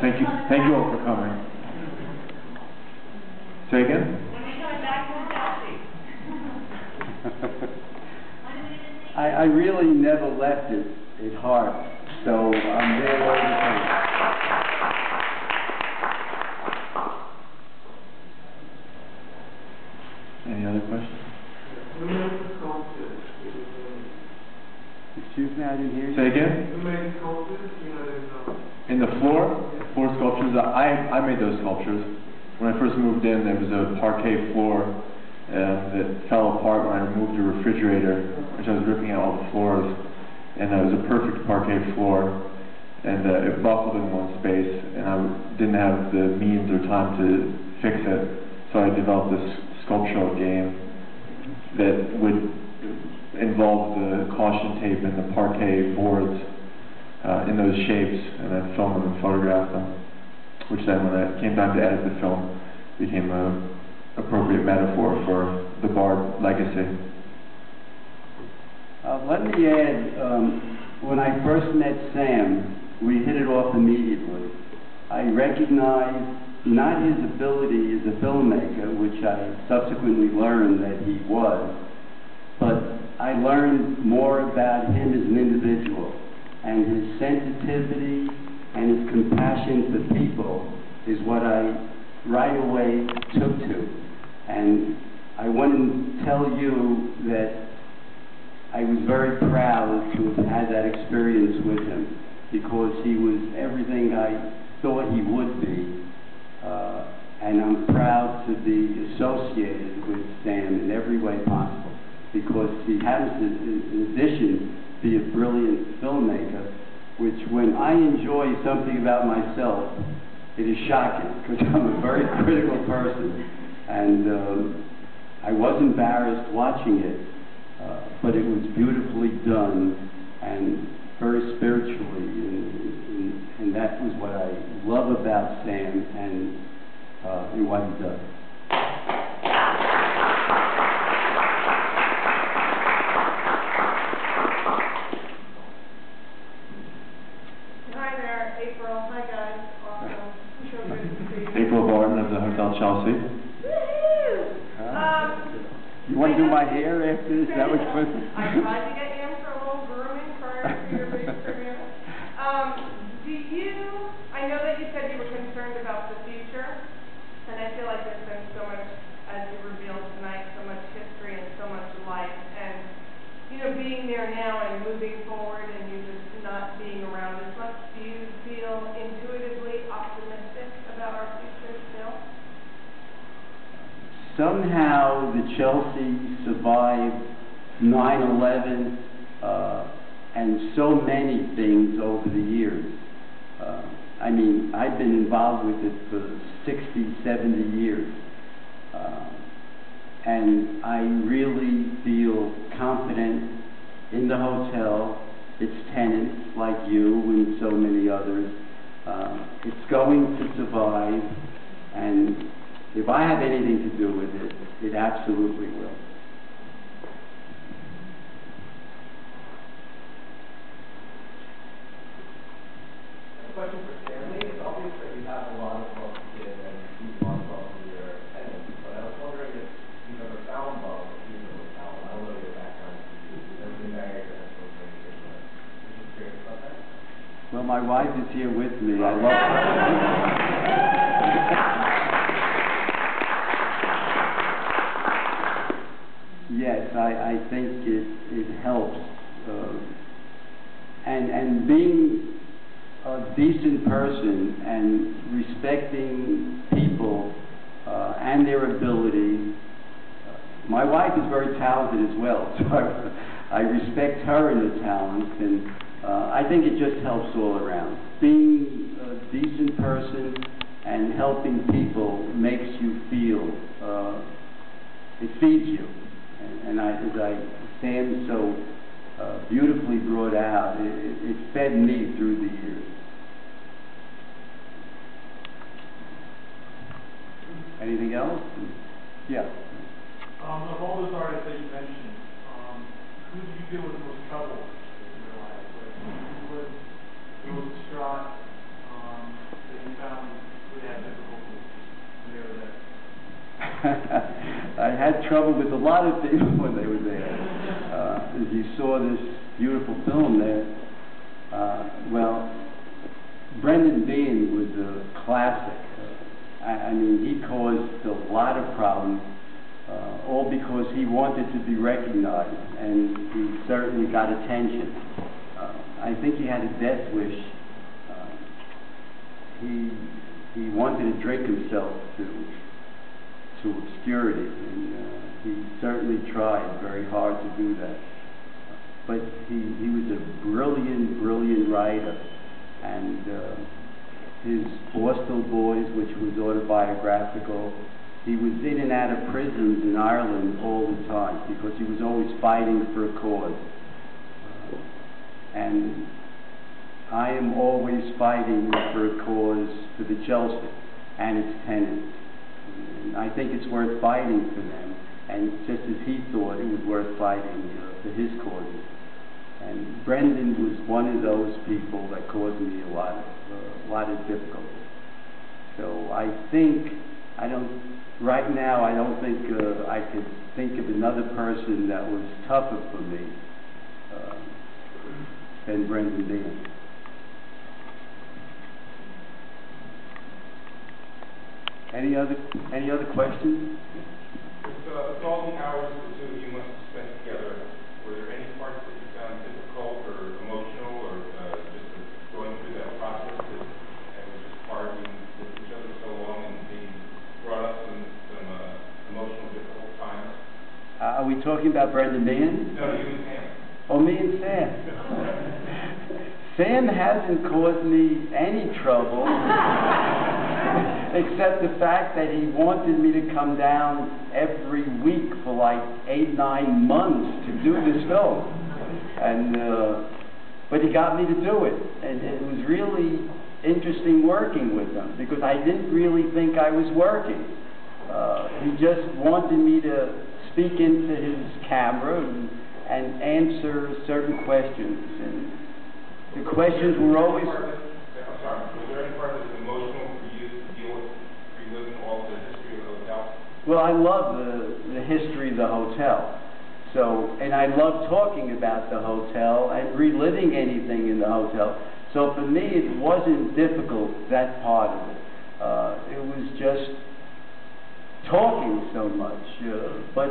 Thank you all for coming. Say again? When are you coming back to Chelsea? I really never left it at heart, so I'm there all the time. Any other questions? Who made the sculptures? Excuse me, I didn't hear you. Say again? Who made the sculptures? In the floor sculptures, I made those sculptures. When I first moved in, there was a parquet floor that fell apart when I removed the refrigerator, which I was ripping out all the floors, and it was a perfect parquet floor, and it buckled in one space, and I didn't have the means or time to fix it, so I developed this sculptural game that would involve the caution tape and the parquet boards in those shapes, and I filmed them and photographed them, which then, when it came time to edit the film, became an appropriate metaphor for the Bard legacy. Let me add, when I first met Sam, we hit it off immediately. I recognized not his ability as a filmmaker, which I subsequently learned that he was, but I learned more about him as an individual, and his sensitivity and his compassion for people is what I right away took to. And I want to tell you that I was very proud to have had that experience with him, because he was everything I thought he would be. And I'm proud to be associated with Sam in every way possible, because he happens to, in addition, be a brilliant filmmaker, which when I enjoy something about myself, it is shocking, because I'm a very critical person. And I was embarrassed watching it, but it was beautifully done and very spiritually, and that was what I love about Sam and what he does. Hi there, April. Hi guys. Awesome. So good to see you. April Barton of the Hotel Chelsea. Woohoo! You want to do my hair after this? That was fun. I tried to get you in for a little grooming prior to your big premiere. I know that you said you were concerned about the future, and I feel like there's been so much, as you revealed tonight, so much history and so much life, and, you know, being there now and moving forward and you just not being around as much, do you feel intuitively optimistic about our future still? Somehow the Chelsea survived 9/11 and so many things over the years. I mean, I've been involved with it for 60, 70 years. And I really feel confident in the hotel, its tenants like you and so many others. It's going to survive, and if I have anything to do with it, it absolutely will. A question for Stanley. It's obvious that you have a lot of love to give and you want love for your tenants, but I was wondering if you've ever found love in the hotel. I don't know your background. You've never been married or had children or anything, but are you curious about that? Well, my wife is here with me. I love her. Yes, I think it helps. And being a decent person and respecting people and their ability. My wife is very talented as well, so I respect her and her talents, and I think it just helps all around. Being a decent person and helping people makes you feel, it feeds you. And as Sam so beautifully brought out, it fed me through the years. Anything else? Yeah. Of all those artists that you mentioned, who did you feel was the most trouble in your life? Like, who was the most distraught that you trouble with a lot of people when they were there. As you saw this beautiful film there, well, Brendan Behan was a classic. I mean, he caused a lot of problems, all because he wanted to be recognized, and he certainly got attention. I think he had a death wish. He wanted to drink himself to obscurity, and he certainly tried very hard to do that. But he was a brilliant writer, and his Borstal Boys, which was autobiographical, he was in and out of prisons in Ireland all the time because he was always fighting for a cause. And I am always fighting for a cause for the Chelsea and its tenants. And I think it's worth fighting for them, and just as he thought it was worth fighting for his causes. And Brendan was one of those people that caused me a lot of difficulty. So I think, right now I don't think I could think of another person that was tougher for me than Brendan Behan. Any other questions? With all the hours that the two of you must have spent together, were there any parts that you found difficult or emotional, or just going through that process that was just hard being with each other so long and being brought up some emotional difficult times? Are we talking about Brendan Behan? No, you and Sam. Oh, me and Sam. Sam hasn't caused me any trouble, except the fact that he wanted me to come down every week for like 8-9 months to do this film. And but he got me to do it, and it was really interesting working with him because I didn't really think I was working. He just wanted me to speak into his camera and answer certain questions, and the questions were always... I'm sorry, was there any part that was emotional for you to deal with, reliving all the history of the hotel? Well, I love the history of the hotel. So, and I love talking about the hotel and reliving anything in the hotel. So for me, it wasn't difficult, that part of it. It was just talking so much. But